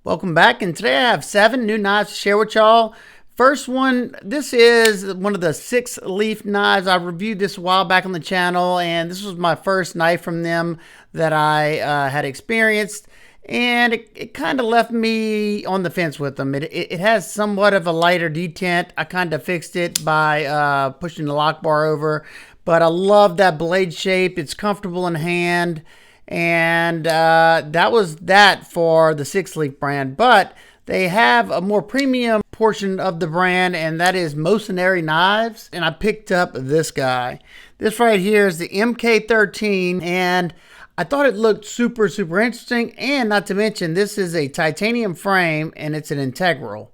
Welcome back, and today I have 7 new knives to share with y'all. First one, this is one of the 6-leaf knives. I reviewed this a while back on the channel, and this was my first knife from them that I had experienced, and it kind of left me on the fence with them. It has somewhat of a lighter detent. I kind of fixed it by pushing the lock bar over, but I love that blade shape. It's comfortable in hand. And that was that for the 6-leaf brand, but they have a more premium portion of the brand, and that is Mocenary knives. And I picked up this guy. This right here is the MK13, and I thought it looked super interesting. And not to mention, this is a titanium frame, and it's an integral,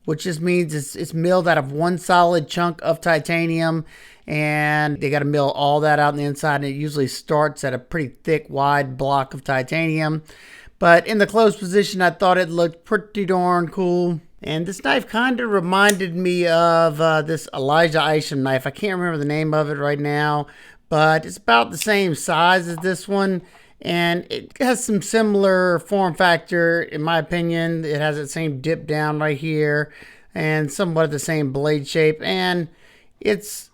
which just means it's milled out of one solid chunk of titanium, and they got to mill all that out on the inside, and it usually starts at a pretty thick, wide block of titanium. But in the closed position, I thought it looked pretty darn cool. And this knife kind of reminded me of this Elijah Isham knife. I can't remember the name of it right now, but it's about the same size as this one. And it has some similar form factor, in my opinion. It has that same dip down right here and somewhat of the same blade shape. And it's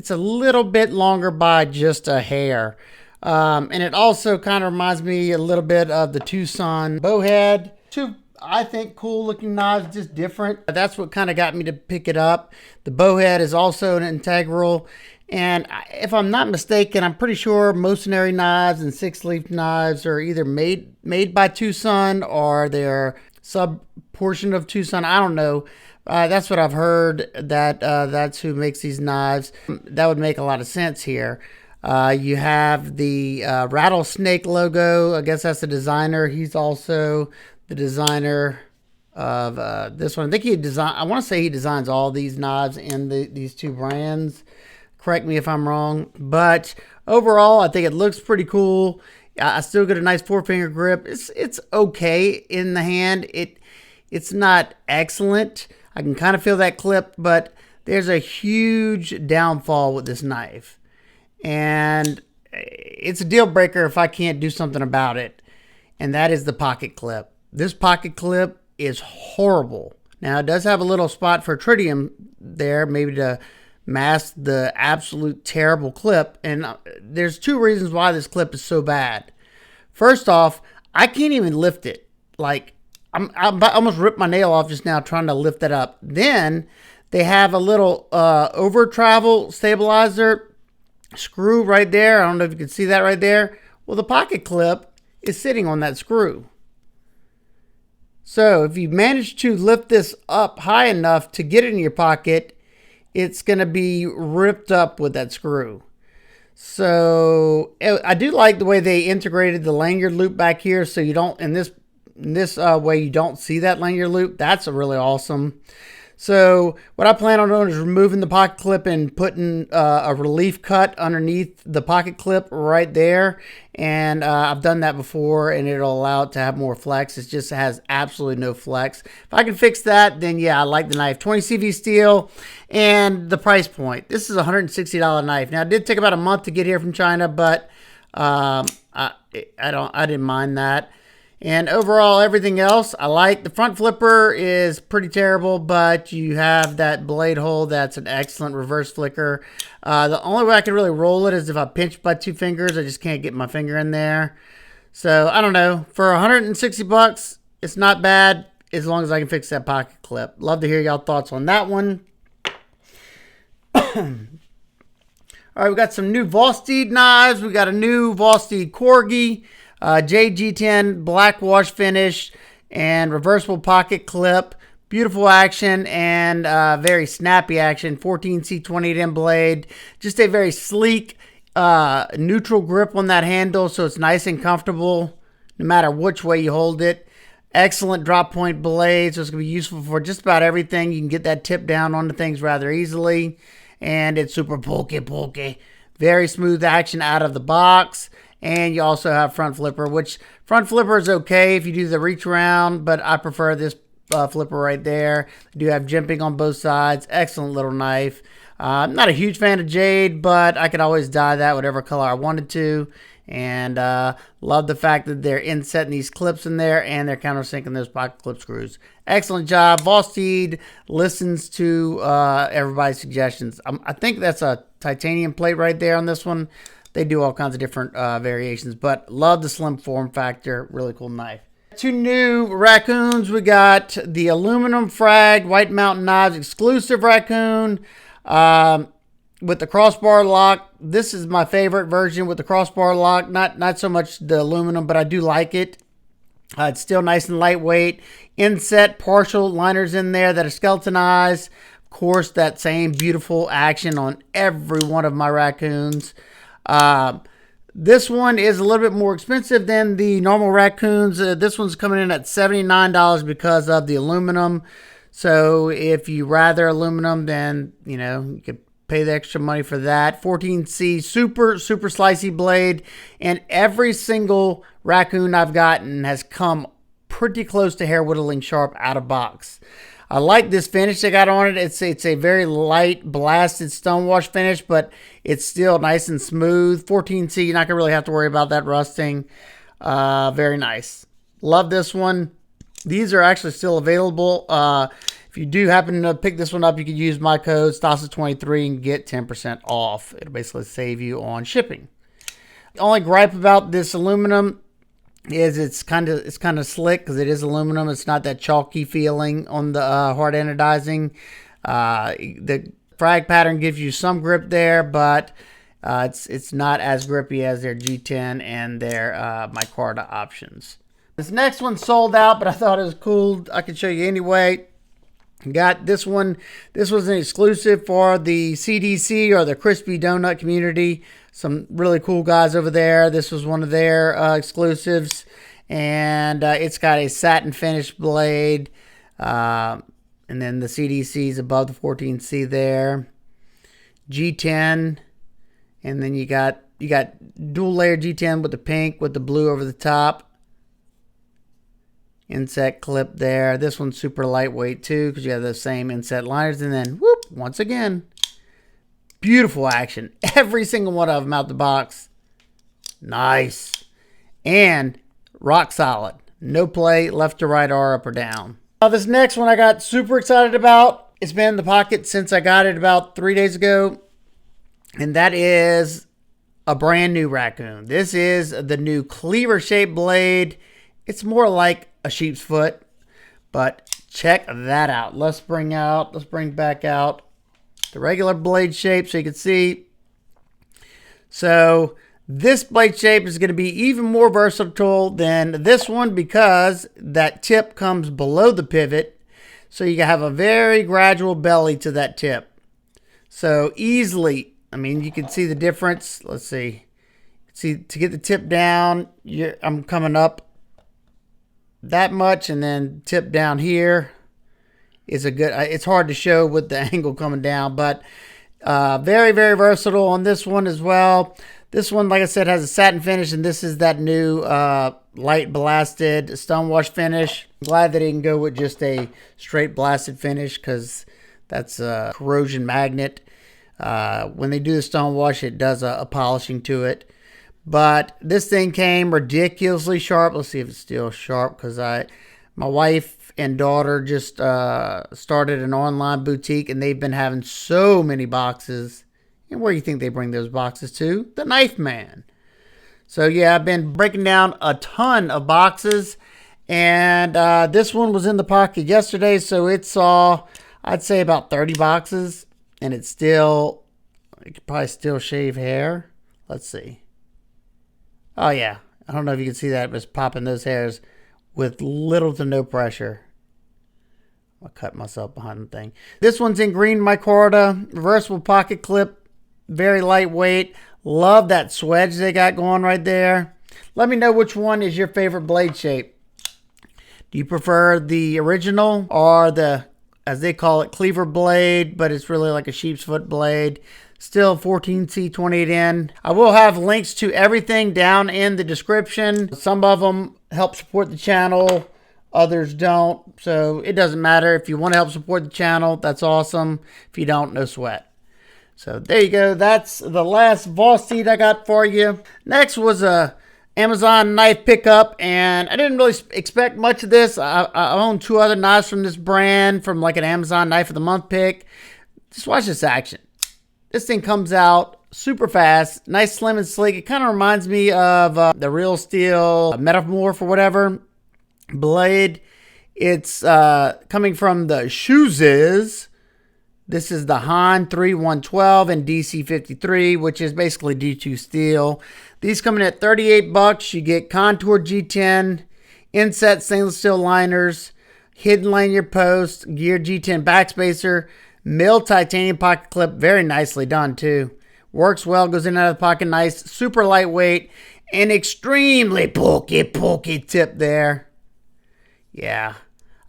a little bit longer by just a hair. And it also kind of reminds me a little bit of the Tucson bowhead. Two, I think, cool looking knives, just different. That's what kind of got me to pick it up. The bowhead is also an integral. And if I'm not mistaken, I'm pretty sure Mocenary knives and 6-leaf knives are either made by Tucson or they're sub portion of Tucson. I don't know. That's what I've heard, that that's who makes these knives. That would make a lot of sense here. You have the rattlesnake logo. I guess that's the designer. He's also the designer of this one. I think I want to say he designs all these knives in these two brands. Correct me if I'm wrong. But overall, I think it looks pretty cool. I still get a nice 4-finger grip. It's okay in the hand. It's not excellent. I can kind of feel that clip, but there's a huge downfall with this knife. And it's a deal breaker if I can't do something about it. And that is the pocket clip. This pocket clip is horrible. Now, it does have a little spot for tritium there, maybe to mask the absolute terrible clip. And there's 2 reasons why this clip is so bad. First off, I can't even lift it. Like, I almost ripped my nail off just now trying to lift it up. Then they have a little over travel stabilizer screw right there. I don't know if you can see that right there. Well, the pocket clip is sitting on that screw. So if you manage to lift this up high enough to get it in your pocket, it's going to be ripped up with that screw. So I do like the way they integrated the lanyard loop back here, so you don't, in this way, you don't see that lanyard loop. That's really awesome. So what I plan on doing is removing the pocket clip and putting a relief cut underneath the pocket clip right there. And I've done that before, and it'll allow it to have more flex. It just has absolutely no flex. If I can fix that, then yeah, I like the knife. 20 CV steel, and the price point. This is a $160 knife. Now, it did take about a month to get here from China, but I didn't mind that. And overall, everything else, I like. The front flipper is pretty terrible, but you have that blade hole. That's an excellent reverse flicker. The only way I can really roll it is if I pinch by 2 fingers. I just can't get my finger in there. So, I don't know. For 160 bucks, it's not bad as long as I can fix that pocket clip. Love to hear y'all thoughts on that one. All right, we got some new Vosteed knives. We got a new Vosteed Corgi. Jade black wash finish and reversible pocket clip. Beautiful action and very snappy action. 14C28M blade. Just a very sleek, neutral grip on that handle, so it's nice and comfortable no matter which way you hold it. Excellent drop point blade, so it's going to be useful for just about everything. You can get that tip down onto things rather easily. And it's super pokey. Very smooth action out of the box. And you also have front flipper, which front flipper is okay if you do the reach around, but I prefer this flipper right there. I do have jimping on both sides. Excellent little knife. I'm not a huge fan of Jade, but I could always dye that whatever color I wanted to. And love the fact that they're insetting these clips in there and they're countersinking those pocket clip screws. Excellent job. Vosteed listens to everybody's suggestions. I think that's a titanium plate right there on this one. They do all kinds of different variations, but love the slim form factor. Really cool knife. Two new Raccoons. We got the aluminum frag White Mountain Knives exclusive Raccoon with the crossbar lock. This is my favorite version with the crossbar lock. Not so much the aluminum, but I do like it. It's still nice and lightweight. Inset partial liners in there that are skeletonized. Of course, that same beautiful action on every one of my Raccoons. This one is a little bit more expensive than the normal Raccoons. This one's coming in at $79 because of the aluminum. So if you rather aluminum, then, you know, you could pay the extra money for that. 14C super slicey blade. And every single Raccoon I've gotten has come pretty close to hair whittling sharp out of box. I like this finish they got on it. It's a very light blasted stonewash finish, but it's still nice and smooth. 14C, you're not gonna really have to worry about that rusting. Very nice. Love this one. These are actually still available. If you do happen to pick this one up, you can use my code STASA23 and get 10% off. It'll basically save you on shipping. The only gripe about this aluminum is it's kind of slick because it is aluminum. It's not that chalky feeling on the hard anodizing. The frag pattern gives you some grip there, but it's not as grippy as their G10 and their micarta options. This next one sold out, but I thought it was cool. I could show you anyway. Got this one. This was an exclusive for the CDC or the Crispy Donut community. Some really cool guys over there. This was one of their exclusives. And it's got a satin finish blade. And then the CDC is above the 14C there. G10. And then you got dual layer G10 with the pink with the blue over the top. Inset clip there. This one's super lightweight too because you have the same inset liners. And then whoop, once again, beautiful action. Every single one of them out the box. Nice. And rock solid. No play left to right or up or down. Now this next one I got super excited about. It's been in the pocket since I got it about 3 days ago. And that is a brand new Raccoon. This is the new Cleaver shaped blade. It's more like a sheep's foot, but check that out. Let's bring back out the regular blade shape so you can see. So this blade shape is going to be even more versatile than this one because that tip comes below the pivot. So you have a very gradual belly to that tip. So easily, I mean, you can see the difference. Let's see. See, to get the tip down, I'm coming up that much, and then tip down here is a good, it's hard to show with the angle coming down, but very versatile on this one as well. This one, like I said, has a satin finish, and this is that new light blasted stonewash finish. I'm glad they didn't go with just a straight blasted finish because that's a corrosion magnet. When they do the stonewash, it does a polishing to it. But this thing came ridiculously sharp. Let's see if it's still sharp because my wife and daughter just started an online boutique and they've been having so many boxes. And where do you think they bring those boxes to? The Knife Man. So yeah, I've been breaking down a ton of boxes. And this one was in the pocket yesterday. So it saw, I'd say about 30 boxes. And it could probably still shave hair. Let's see. Oh yeah, I don't know if you can see that, but it's popping those hairs with little to no pressure. I'll cut myself behind the thing. This one's in green micarta, reversible pocket clip, very lightweight. Love that swedge they got going right there. Let me know which one is your favorite blade shape. Do you prefer the original or the, as they call it, Cleaver blade, but it's really like a sheep's foot blade? Still 14C 28N. I will have links to everything down in the description. Some of them help support the channel, others don't. So it doesn't matter. If you want to help support the channel, that's awesome. If you don't, no sweat. So there you go. That's the last Vosteed I got for you. Next was a Amazon knife pickup, and I didn't really expect much of this. I own 2 other knives from this brand from like an Amazon Knife of the Month pick. Just watch this action. This thing comes out super fast, nice, slim, and sleek. It kind of reminds me of the Real Steel Metamorph or whatever blade. It's coming from the Shooziz. This is the Han 3112 and DC 53, which is basically D2 steel. These come in at $38. You get contour G10, inset stainless steel liners, hidden lanyard post, gear G10 backspacer, milled titanium pocket clip. Very nicely done too. Works well, goes in and out of the pocket nice, super lightweight, and extremely bulky tip there. Yeah.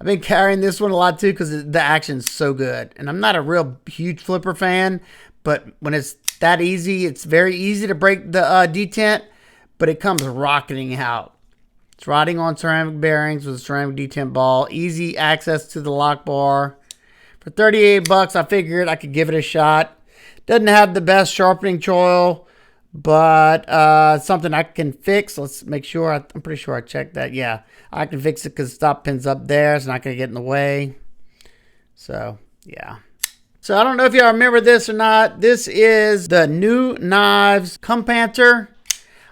I've been carrying this one a lot too because the action's so good. And I'm not a real huge flipper fan, but when it's that easy, it's very easy to break the detent, but it comes rocketing out. It's riding on ceramic bearings with a ceramic detent ball. Easy access to the lock bar. For $38, I figured I could give it a shot. Doesn't have the best sharpening choil, but something I can fix. Let's make sure. I'm pretty sure I checked that. Yeah, I can fix it because the stop pin's up there. It's not going to get in the way. So, yeah. So, I don't know if y'all remember this or not. This is the new Knives Kumpanter.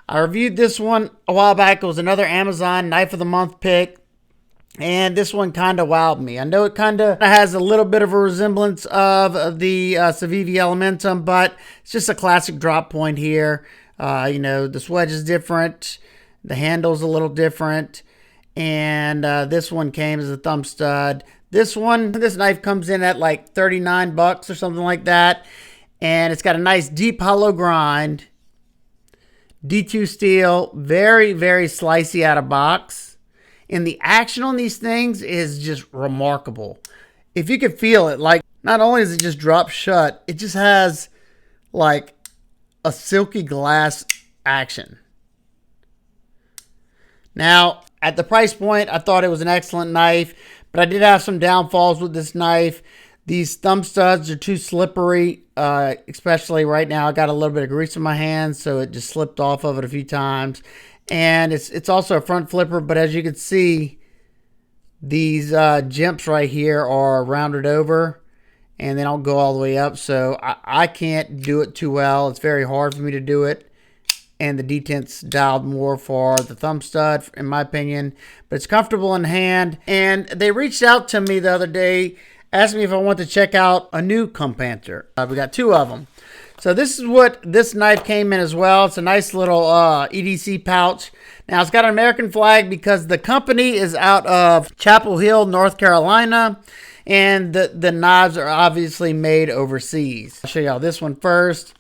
I reviewed this one a while back. It was another Amazon Knife of the Month pick. And this one kind of wowed me. I know it kind of has a little bit of a resemblance of the Civivi Elementum, but it's just a classic drop point here. You know, this wedge is different. The handle's a little different. And this one came as a thumb stud. This knife comes in at like $39 or something like that. And it's got a nice deep hollow grind. D2 steel. Very, very slicey out of box. And the action on these things is just remarkable. If you could feel it, like, not only does it just drop shut, it just has like a silky glass action. Now, at the price point, I thought it was an excellent knife, but I did have some downfalls with this knife. These thumb studs are too slippery, especially right now. I got a little bit of grease in my hands, so it just slipped off of it a few times. And it's also a front flipper, but as you can see, these jimps right here are rounded over, and they don't go all the way up, so I can't do it too well. It's very hard for me to do it, and the detent's dialed more for the thumb stud, in my opinion, but it's comfortable in hand. And they reached out to me the other day, asked me if I want to check out a new Kumpanter. We got 2 of them. So this is what this knife came in as well. It's a nice little EDC pouch. Now, it's got an American flag because the company is out of Chapel Hill, North Carolina. And the knives are obviously made overseas. I'll show y'all this one first.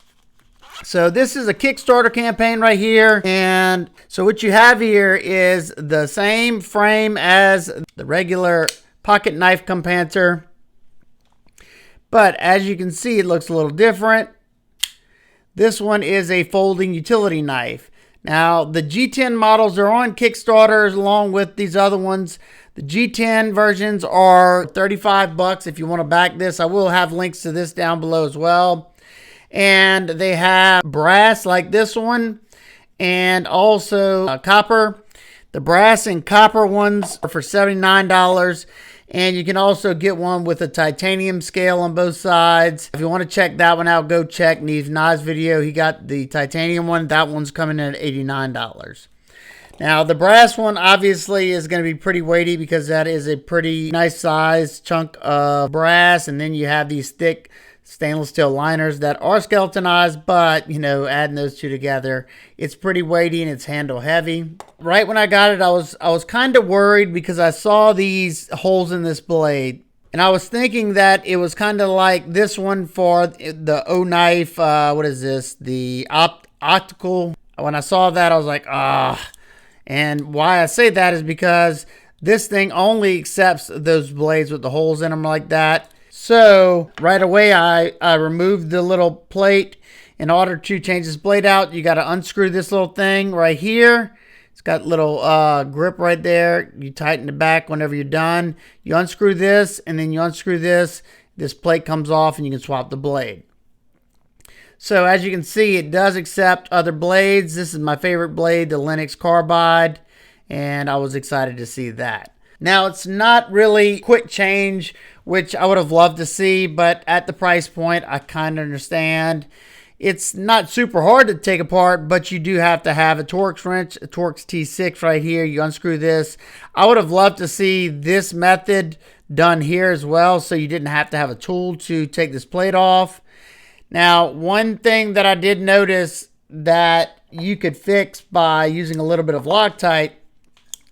So this is a Kickstarter campaign right here. And so what you have here is the same frame as the regular pocket knife Kumpanter. But as you can see, it looks a little different. This one is a folding utility knife. Now, the G10 models are on Kickstarter along with these other ones. The G10 versions are $35 if you want to back this. I will have links to this down below as well. And they have brass like this one and also copper. The brass and copper ones are for $79. And you can also get one with a titanium scale on both sides. If you want to check that one out, go check Neve's Knives video. He got the titanium one. That one's coming in at $89. Now, the brass one obviously is going to be pretty weighty because that is a pretty nice size chunk of brass. And then you have these thick stainless steel liners that are skeletonized, but, you know, adding those 2 together, it's pretty weighty and it's handle heavy. Right when I got it, I was kind of worried because I saw these holes in this blade, and I was thinking that it was kind of like this one for the O knife. What is this? The optical. When I saw that, I was like, ah. And why I say that is because this thing only accepts those blades with the holes in them like that. So right away, I removed the little plate. In order to change this blade out, you got to unscrew this little thing right here. It's got a little grip right there. You tighten it back whenever you're done. You unscrew this, and then you unscrew this. This plate comes off, and you can swap the blade. So as you can see, it does accept other blades. This is my favorite blade, the Linux Carbide, and I was excited to see that. Now, it's not really quick change, which I would have loved to see, but at the price point, I kind of understand. It's not super hard to take apart, but you do have to have a Torx wrench, a Torx T6 right here. You unscrew this. I would have loved to see this method done here as well, so you didn't have to have a tool to take this plate off. Now, one thing that I did notice that you could fix by using a little bit of Loctite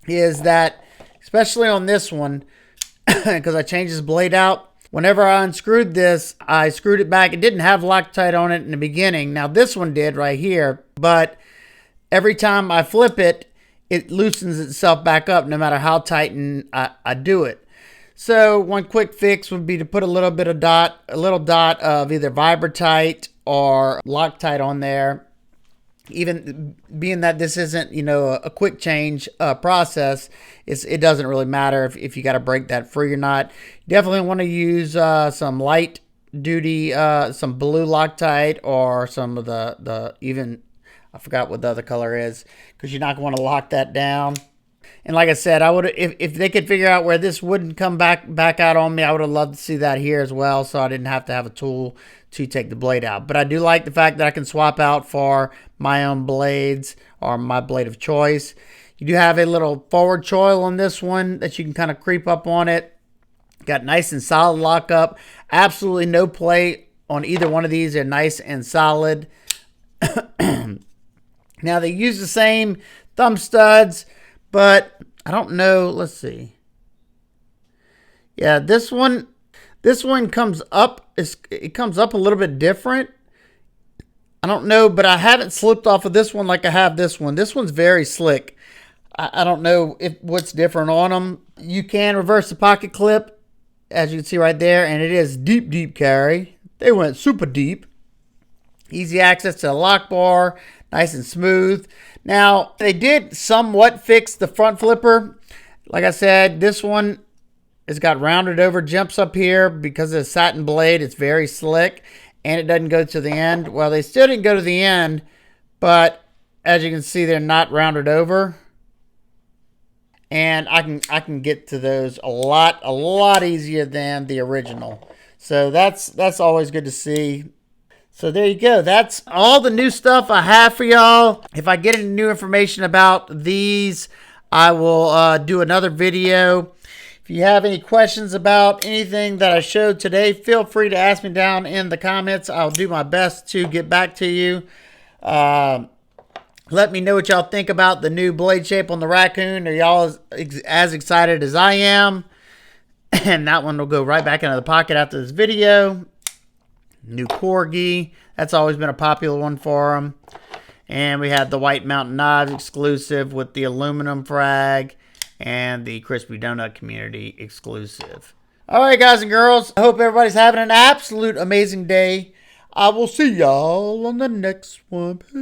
is that, especially on this one, because I changed this blade out, whenever I unscrewed this, I screwed it back. It didn't have Loctite on it in the beginning. Now, this one did right here, but every time I flip it, it loosens itself back up no matter how tight I do it. So one quick fix would be to put a little dot of either Vibratite or Loctite on there. Even being that this isn't, you know, a quick change process, it doesn't really matter if you got to break that free or not. You definitely want to use some light duty, some blue Loctite, or some of the even, I forgot what the other color is, because you're not going to want to lock that down. And like I said, I would, if they could figure out where this wouldn't come back out on me, I would have loved to see that here as well, so I didn't have to have a tool to take the blade out. But I do like the fact that I can swap out for my own blades or my blade of choice. You do have a little forward choil on this one that you can kind of creep up on it. Got nice and solid lockup. Absolutely no play on either one of these. They're nice and solid. Now they use the same thumb studs, but I don't know. Let's see. Yeah, this one comes up. It comes up a little bit different. I don't know, but I haven't slipped off of this one like I have this one. This one's very slick. I don't know what's different on them. You can reverse the pocket clip, as you can see right there, and it is deep carry. They went super deep. Easy access to the lock bar, nice and smooth. Now, they did somewhat fix the front flipper. Like I said, this one has got rounded over jumps up here because of the satin blade. It's very slick, and it doesn't go to the end. Well, they still didn't go to the end, but as you can see, they're not rounded over. And I can get to those a lot easier than the original. So that's always good to see. So there you go. That's all the new stuff I have for y'all. If I get any new information about these, I will do another video. If you have any questions about anything that I showed today, feel free to ask me down in the comments. I'll do my best to get back to you. Let me know what y'all think about the new blade shape on the Raccoon. Are y'all as excited as I am? And that one will go right back into the pocket after this video. New Corgi. That's always been a popular one for them. And we had the White Mountain Knives exclusive with the aluminum frag. And the Crispy Donut Community exclusive. Alright, guys and girls. I hope everybody's having an absolute amazing day. I will see y'all on the next one. Peace.